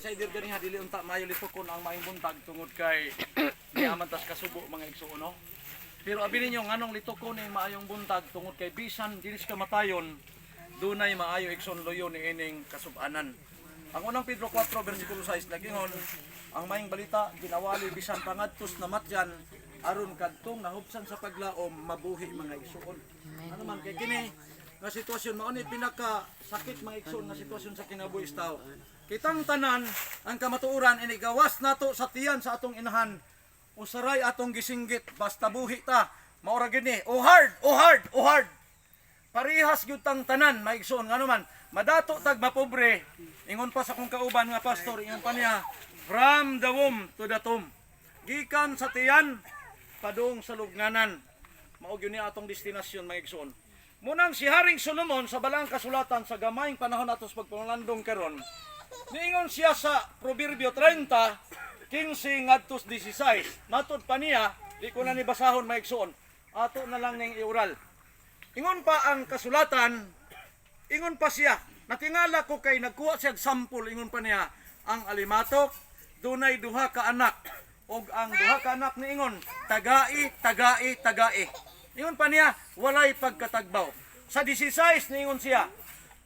insider gani ha dili unta maayo litukon ang maayong buntag tungod kay di aman tas kasubo mga igsuon no. Pero abi ninyo nganong litukon ning maayong buntag tungod kay bisan dinis kamatayon dunay maayo igsoon loyo ni ining kasub-anan. Ang unang Pedro 4 bersikulo 6 nagingon ang maayong balita ginawali bisan pangadtos namatyan aron kadtong nahubsan sa paglaom mabuhi mga igsuon. Ano man kay kini nga sitwasyon mao ni pinaka sakit mga igsoon nga sitwasyon sa kinabuhi sa tao. Kitang tanan ang kamatuoran inigawas nato sa tiyan sa atong inahan usaray atong gisinggit basta buhi ta maura gini oh hard parihas gyud tang tanan mga igsoon ngano man madato tag mapobre ingon pa sa kong kauban nga pastor ingon pa niya from the womb to the tomb gikan sa tiyan padung sa lugnanan mao gyud ni atong destinasyon mga igsoon. Munang si Haring Solomon sa balang kasulatan sa gamayng panahon atos pagpanlandong karon niingon siya sa Proverbio 30 15 ngadtos 16 matod pa niya di ko na ni basahon mga igsoon ato na lang ning iural. Ingon pa ang kasulatan ingon pa siya natingala ko kay nagkuha siya sample ingon pa niya ang alimatok dunay duha ka anak og ang duha ka anak niingon tagai. Ingon pa niya walay pagkatagbaw. Sa 16 niingon siya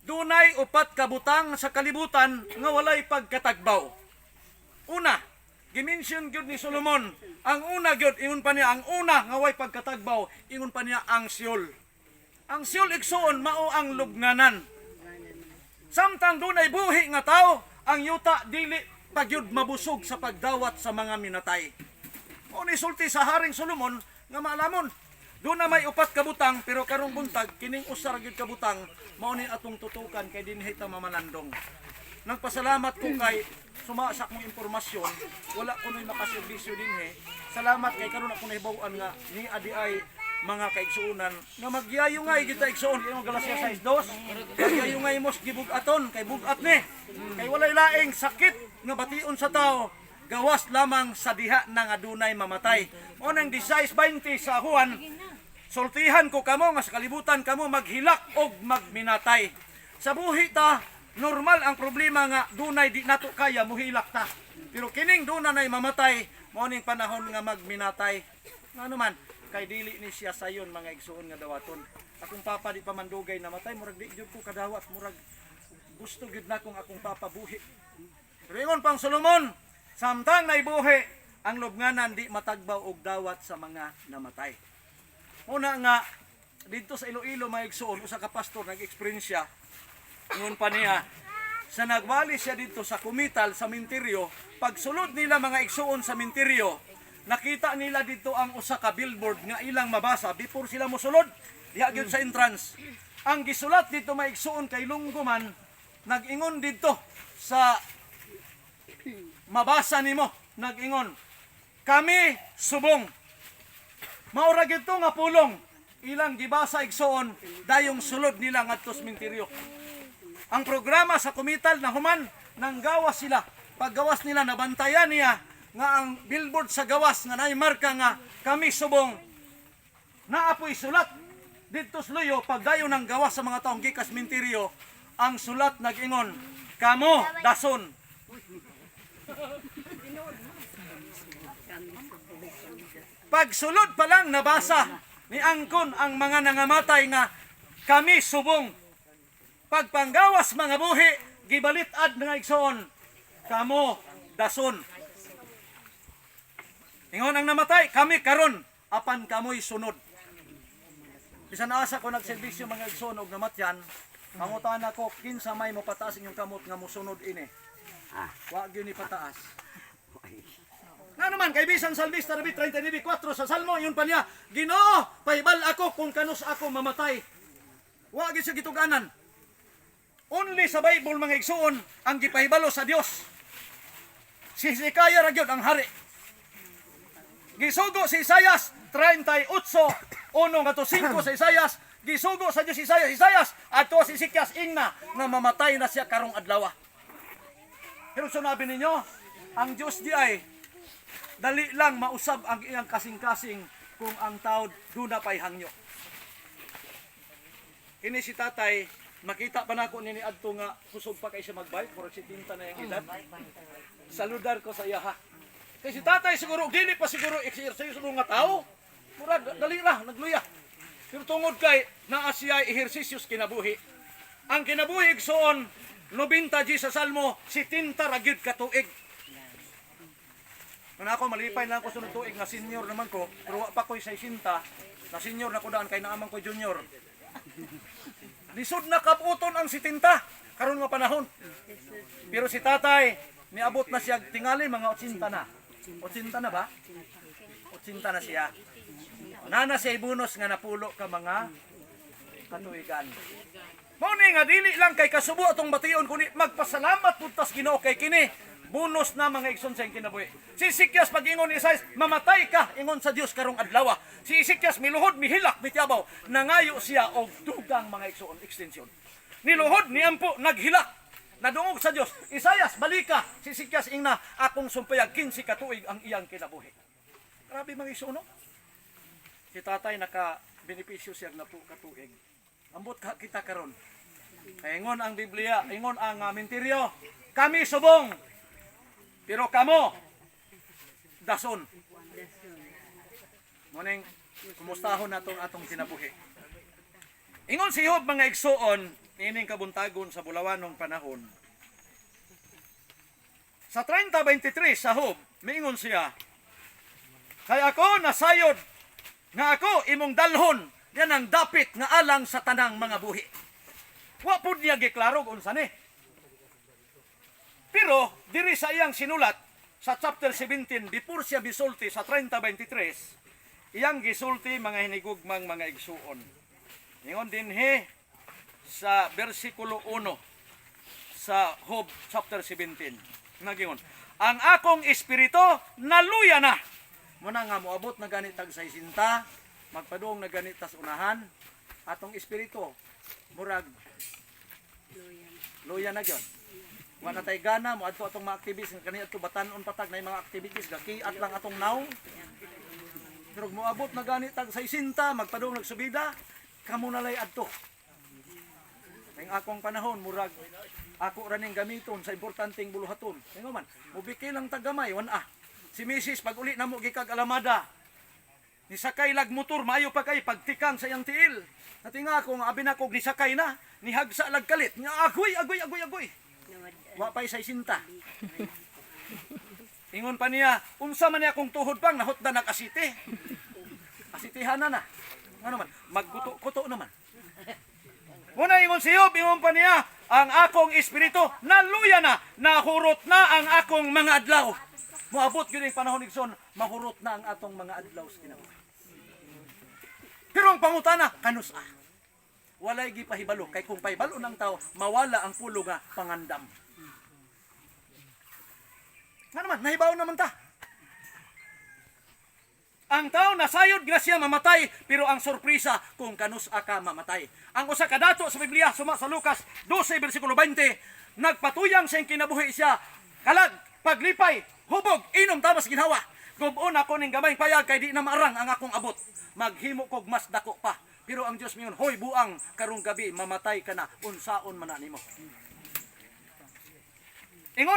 dunay upat ka butang sa kalibutan nga walay pagkatagbaw. Una, gimension gyud ni Solomon ang una gyud ingon pa niya ang una nga way pagkatagbaw ingon pa niya ang Seol. Ang Seol igsoon mao ang lugnanan. Samtang dunay buhi nga tao ang yuta dili pagyud mabusog sa pagdawat sa mga minatay. O ni sulti sa Haring Solomon nga maalamon doon na may upat kabutang pero karong buntag kining usar gyud kabutang mao ni atong tutukan kay dinhi ta mamalandong. Nagpasalamat ko kay sumasak mong impormasyon wala ko nay makaserbisyo dinhi. Salamat kay karon ako nahibaw-an nga ni adi ay mga kaigsuonan nga magyayungay kita igsuon kay Galacia 6:2 magyayungay mos gibug-aton kay bugat ni kay walay laing sakit nga bation sa tao gawas lamang sa diha nang adunay mamatay. O nang 16:20 sa Juan sultihan ko kamo nga sa kalibutan kamo maghilak og magminatay. Sa buhi ta normal ang problema nga dunay di nato kaya muhilak ta. Pero kining dunay mamatay mao ning panahon nga magminatay. Ngano man kay dili ni siya sayon mga igsuon nga dawaton. Akong papa di pa mandugay namatay murag di jud ko kadawat murag gusto gid na kong akong papa buhi. Pero ingon pang Solomon samtang naibuhi ang lubnganan di matagbaw og dawat sa mga namatay. Una nga dito sa Iloilo mga igsuon usa ka pastor nag-experience siya. Ingon pa niya sa nagwali siya dito sa Kumital sa Minteryo, pagsulod nila mga igsuon sa Minteryo, nakita nila dito ang usa ka billboard nga ilang mabasa before sila mosulod diha gyud sa entrance. Ang gisulat dito mga igsuon kay Lungguman nag-ingon dito sa mabasa nimo nag-ingon kami subong maura gito nga pulong ilang gibasa igsoon dayong sulod nila ngadto sa Minteryo. Ang programa sa Kumital na human nang gawas sila. Paggawas nila nabantayan niya nga ang billboard sa gawas nga nay marka nga kami subong naapoy sulat didto sa luyo pagdayon ng gawas sa mga taong gikas Minteryo ang sulat nag-ingon kamo dason. Pagsulod pa lang nabasa ni angkon ang mga nangamatay nga kami subong. Pagpanggawas mga buhi gibalitad nga igsoon kamo dason. Ingon ang namatay kami karon apan kamoy sunod. Bisan asa ko nagserbisyo mga igsoon og namatyan pangutan ako kinsa may mopataas inyong kamot nga mosunod ini. Wa gyud ni pataas. Nga naman, kay bisan Salmista David 39:4 sa Salmo, yun pa niya, Ginoo, pahibal ako kung kanus ako mamatay. Wa gyud sa gituganan. Only sa Bible mga igsuon ang gipahibalo sa Dios. Si Hezekiah ra gyud ang hari. Gisugo si Isaias 38:1-5 sa Isaias, gisugo sa Dios Isaias adto si Ezekias ingna nga mamatay na siya karong adlaw. Pero sunabi ninyo, ang Dios di ay dali lang mausab ang iyang kasing-kasing kung ang tao duna pay hangyo. Kini si tatay Makita pa na ako nini adto nga kusog pa kay siya magbike, murag 70 na yung edad. Saludar ko sa iya ha. Kay si tatay siguro dili pa siguro exercise nga tao. Murag dali ra nagluya. Pero tungod kay naa siya ehersisyo kinabuhi. Ang kinabuhi igsoon 90 G sa salmo, 70 ra gyud ka tuig. Kung ako malipay lang ko sunod tuig nga senior naman ko, pero wa pa ko'y 60, na senior na ko daan kay naamang ko junior. Lisod na kaputon ang 70 karon nga panahon. Pero si tatay, niabot na siya tingali mga 80 na. 80 na ba? 80 na siya. Nana siya bonus nga napulo ka mga katuigan. Muni nga dili lang kay kasubo atong bation kundi magpasalamat pud tas Ginoo kay kini bonus na mga igsoon sa kinabuhi. Si Ezekias pag-ingon ni Isaias, mamatay ka ingon sa Dios karong adlaw. Si Ezekias miluhod, mihilak, mitiabaw, nangayo siya og dugang mga igsoon extension. Niluhod, niampo, naghilak, nadungog sa Dios. Isaias, balika. Si Ezekias ingna, akong sumpayag 15 katuig ang iyang kinabuhi. Grabe mga igsoon, no? Si tatay naka-benepisyo siya na po katuig. Ambot ka kita karon. Ingon ang Biblia, ingon ang menteryo, kami subong, pero kamo dason. Muning kumustahon natong atong kinabuhi. Ingon si Job mga igsoon, ining kabuntagon sa bulawanong panahon. Sa 30:23 sa Job, miingon siya, kay ako nasayod nga ako imong dalhon, yan ang dapit nga alang sa tanang mga buhi. Wa pud niya giklaro kung unsa ni. Pero diri sa iyang sinulat sa chapter 17 before siya bisulti sa 30:23, iyang gisulti mga hinigugmang mga igsuon. Ingon dinhi sa bersikulo 1 sa Job chapter 17. Nagingon, ang akong espiritu naluya na. Muna nga moabot na ganit tag 60, magpadung na ganit tas unahan, atong espiritu murag luya na gyud. Wa na tay gana mo adto atong mga activities kani adto batan-on patag na mga activities gakiat lang atong naw. Pero moabot na ganit tag 60, magpadung nagsubida, kamo na lay adto. Ning akong panahon murag ako ra ning gamiton sa importanteng buluhaton. Ingon man, mubiki lang tagamay wan ah. Si Mrs. pag uli na mo gikag alamada, ni sakay lag motor, maayo pa kay pagtikang sa iyang tiil. Natinga ako nga abin ako, ni sakay na, ni hagsa lag kalit, nga agoy. Wa pa'y sa isinta. Ingon pa niya, unsa man niya akong tuhod pang, nahot na nag-asite. Asitihan na. Ano man, magkuto naman. Muna ingon si Job, ingon pa niya, ang akong espiritu, naluya na, nahurot na ang akong mga adlaw. Moabot gyud ang panahon igsoon, mahurot na ang atong mga adlaw sa kinabuhi. Pero ang pangutana, kanus walay gipahibalo kay kung pahibalo ng tao, mawala ang pulo nga pangandam. Nga naman, nahibaw naman ta. Ang tao nasayod grasya mamatay, pero ang sorpresa kung kanus ka mamatay. Ang usa ka dato sa Biblia suma sa Lucas 12 bersikulo 20, nagpatuyang siyang kinabuhi siya, kalag paglipay, hubog, inom tamas ginhawa. Gubon ako ning gamay payag kay di na maarang ang akong abot. Maghimo kog mas dako pa. Pero ang Dios miyon, hoy buang karong gabi mamatay ka na unsaon man nimo.